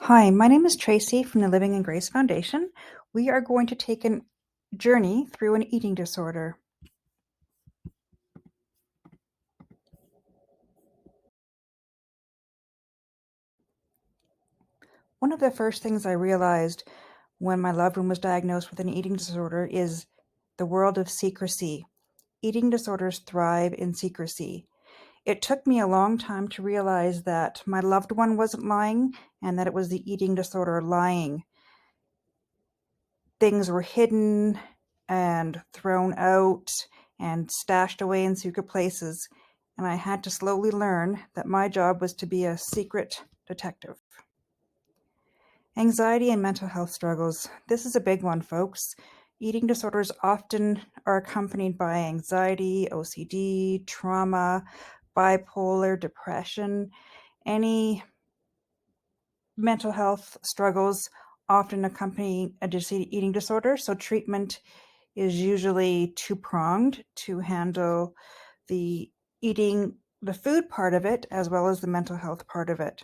Hi, my name is Tracy from the Living in Grace Foundation. We are going to take a journey through an eating disorder. One of the first things I realized when my loved one was diagnosed with an eating disorder is the world of secrecy. Eating disorders thrive in secrecy. It took me a long time to realize that my loved one wasn't lying and that it was the eating disorder lying. Things were hidden and thrown out and stashed away in secret places, and I had to slowly learn that my job was to be a secret detective. Anxiety and mental health struggles. This is a big one, folks. Eating disorders often are accompanied by anxiety, OCD, trauma, bipolar, depression. Any mental health struggles often accompany a eating disorder, so treatment is usually two-pronged to handle the the food part of it, as well as the mental health part of it.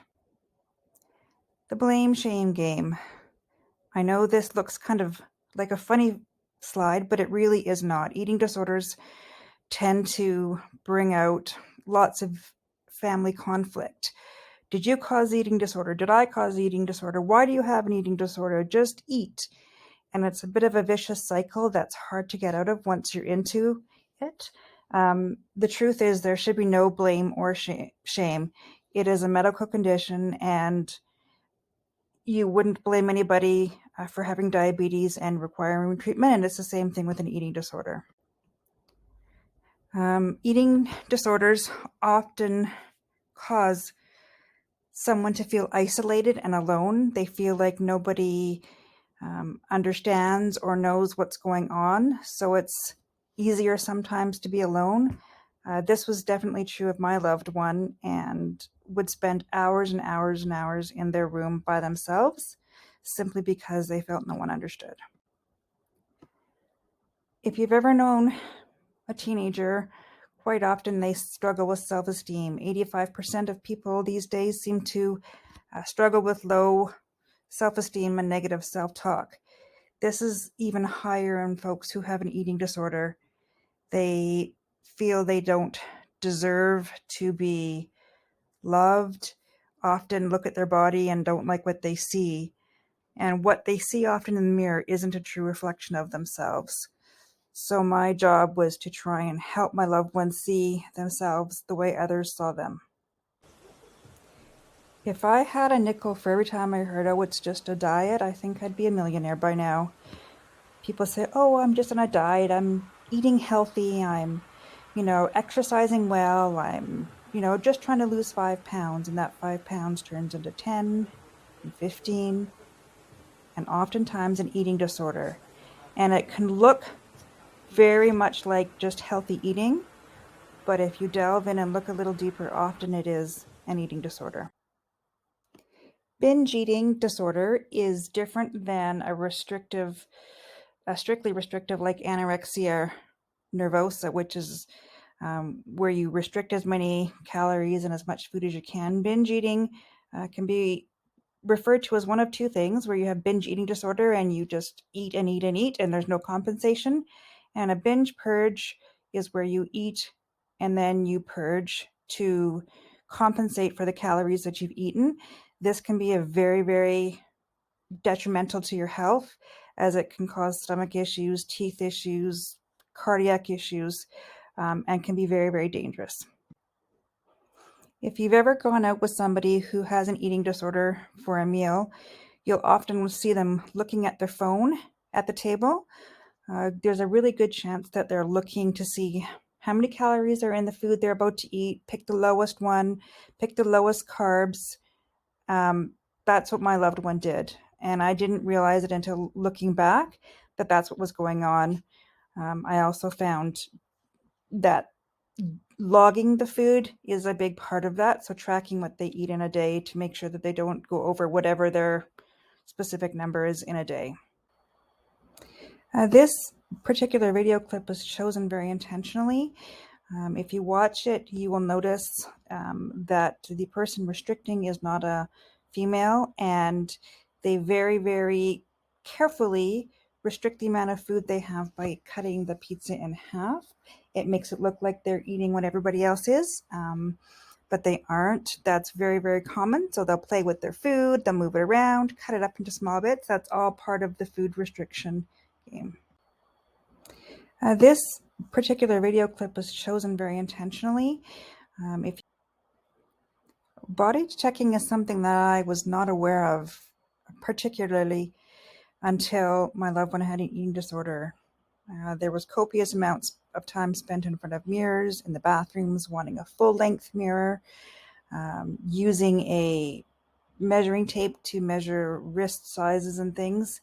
The blame shame game. I know this looks kind of like a funny slide, but it really is not. Eating disorders tend to bring out lots of family conflict. Did you cause the eating disorder? Did I cause the eating disorder? Why do you have an eating disorder? Just eat. And it's a bit of a vicious cycle that's hard to get out of once you're into it. The truth is, there should be no blame or shame. It is a medical condition, and you wouldn't blame anybody for having diabetes and requiring treatment, and it's the same thing with an eating disorder. Eating disorders often cause someone to feel isolated and alone. They feel like nobody understands or knows what's going on, so it's easier sometimes to be alone. This was definitely true of my loved one, and would spend hours and hours and hours in their room by themselves simply because they felt no one understood. If you've ever known a teenager, quite often they struggle with self-esteem. 85% of people these days seem to struggle with low self-esteem and negative self-talk. This is even higher in folks who have an eating disorder. They feel they don't deserve to be loved, often look at their body and don't like what they see. And what they see often in the mirror isn't a true reflection of themselves. So my job was to try and help my loved ones see themselves the way others saw them. If I had a nickel for every time I heard, oh, it's just a diet, I think I'd be a millionaire by now. People say, oh, I'm just on a diet, I'm eating healthy, I'm, exercising well, I'm, just trying to lose 5 pounds, and that 5 pounds turns into 10 and 15, and oftentimes an eating disorder. And it can look very much like just healthy eating, but if you delve in and look a little deeper, often it is an eating disorder. Binge eating disorder is different than a strictly restrictive like anorexia nervosa, which is where you restrict as many calories and as much food as you can. Binge eating can be referred to as one of two things, where you have binge eating disorder and you just eat and eat and eat and there's no compensation. And a binge purge is where you eat and then you purge to compensate for the calories that you've eaten. This can be a very, very detrimental to your health, as it can cause stomach issues, teeth issues, cardiac issues, and can be very, very dangerous. If you've ever gone out with somebody who has an eating disorder for a meal, you'll often see them looking at their phone at the table. There's a really good chance that they're looking to see how many calories are in the food they're about to eat, pick the lowest one, pick the lowest carbs. That's what my loved one did. And I didn't realize it until looking back that that's what was going on. I also found that logging the food is a big part of that. So tracking what they eat in a day to make sure that they don't go over whatever their specific number is in a day. This particular video clip was chosen very intentionally. If you watch it, you will notice that the person restricting is not a female, and they very, very carefully restrict the amount of food they have by cutting the pizza in half. It makes it look like they're eating what everybody else is, but they aren't. That's very, very common. So they'll play with their food, they'll move it around, cut it up into small bits. That's all part of the food restriction game. This particular video clip was chosen very intentionally. If Body checking is something that I was not aware of, particularly until my loved one had an eating disorder. There was copious amounts of time spent in front of mirrors, in the bathrooms, wanting a full-length mirror, using a measuring tape to measure wrist sizes and things.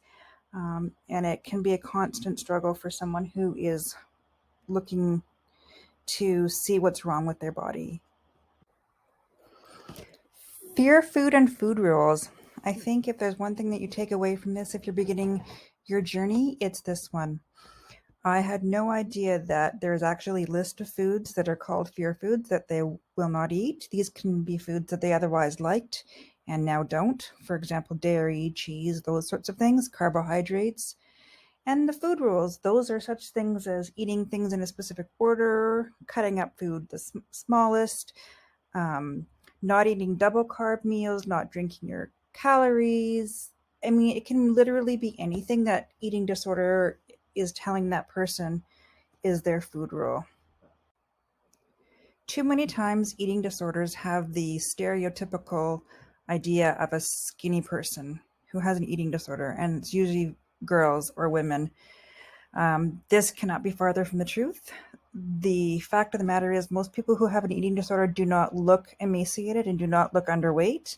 And it can be a constant struggle for someone who is looking to see what's wrong with their body. Fear food and food rules. I think if there's one thing that you take away from this, if you're beginning your journey, it's this one. I had no idea that there's actually a list of foods that are called fear foods that they will not eat. These can be foods that they otherwise liked and now don't. For example, dairy, cheese, those sorts of things, carbohydrates. And the food rules, those are such things as eating things in a specific order, cutting up food the smallest, not eating double carb meals, not drinking your calories. I mean, it can literally be anything that eating disorder is telling that person is their food rule. Too many times eating disorders have the stereotypical idea of a skinny person who has an eating disorder, and it's usually girls or women. This cannot be farther from the truth. The fact of the matter is most people who have an eating disorder do not look emaciated and do not look underweight.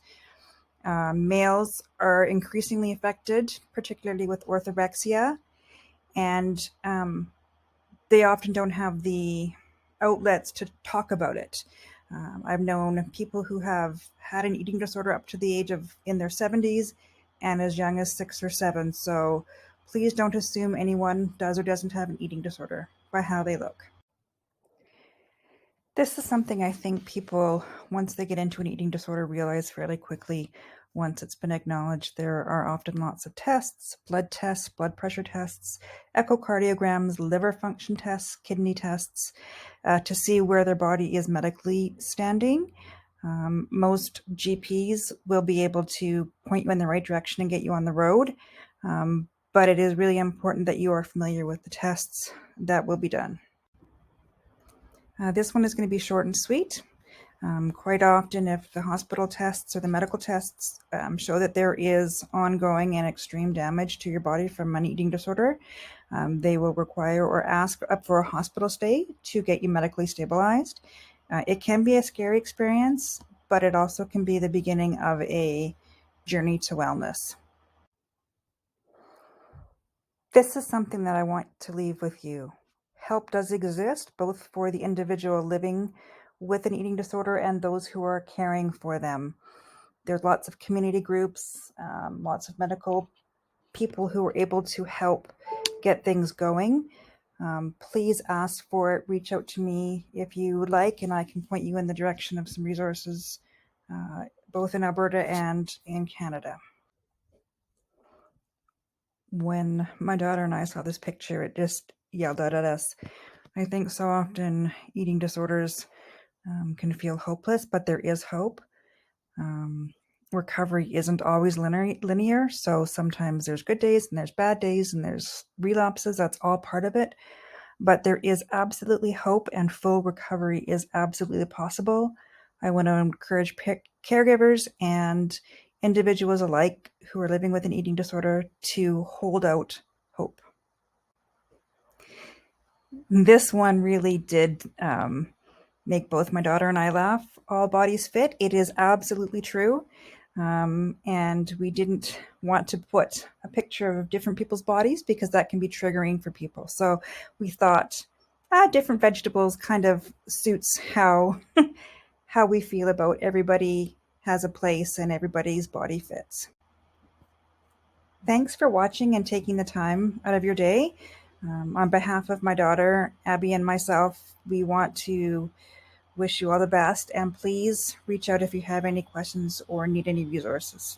Males are increasingly affected, particularly with orthorexia, and they often don't have the outlets to talk about it. I've known people who have had an eating disorder up to the age of in their 70s and as young as 6 or 7. So please don't assume anyone does or doesn't have an eating disorder by how they look. This is something I think people, once they get into an eating disorder, realize fairly quickly. Once it's been acknowledged, there are often lots of tests, blood pressure tests, echocardiograms, liver function tests, kidney tests, to see where their body is medically standing. Most GPs will be able to point you in the right direction and get you on the road, but it is really important that you are familiar with the tests that will be done. This one is going to be short and sweet. Quite often, if the hospital tests or the medical tests show that there is ongoing and extreme damage to your body from an eating disorder, they will require or ask up for a hospital stay to get you medically stabilized. It can be a scary experience, but it also can be the beginning of a journey to wellness. This is something that I want to leave with you. Help does exist, both for the individual living with an eating disorder and those who are caring for them. There's lots of community groups, lots of medical people who are able to help get things going. Please ask for it. Reach out to me if you would like, and I can point you in the direction of some resources, both in Alberta and in Canada. When my daughter and I saw this picture, it just yelled out at us. I think so often eating disorders can feel hopeless, but there is hope. Recovery isn't always linear, so sometimes there's good days and there's bad days and there's relapses. That's all part of it. But there is absolutely hope, and full recovery is absolutely possible. I want to encourage caregivers and individuals alike who are living with an eating disorder to hold out hope. This one really did make both my daughter and I laugh. All bodies fit. It is absolutely true. And we didn't want to put a picture of different people's bodies because that can be triggering for people. So we thought different vegetables kind of suits how how we feel about everybody has a place and everybody's body fits. Thanks for watching and taking the time out of your day. On behalf of my daughter, Abby, and myself, we want to wish you all the best, and please reach out if you have any questions or need any resources.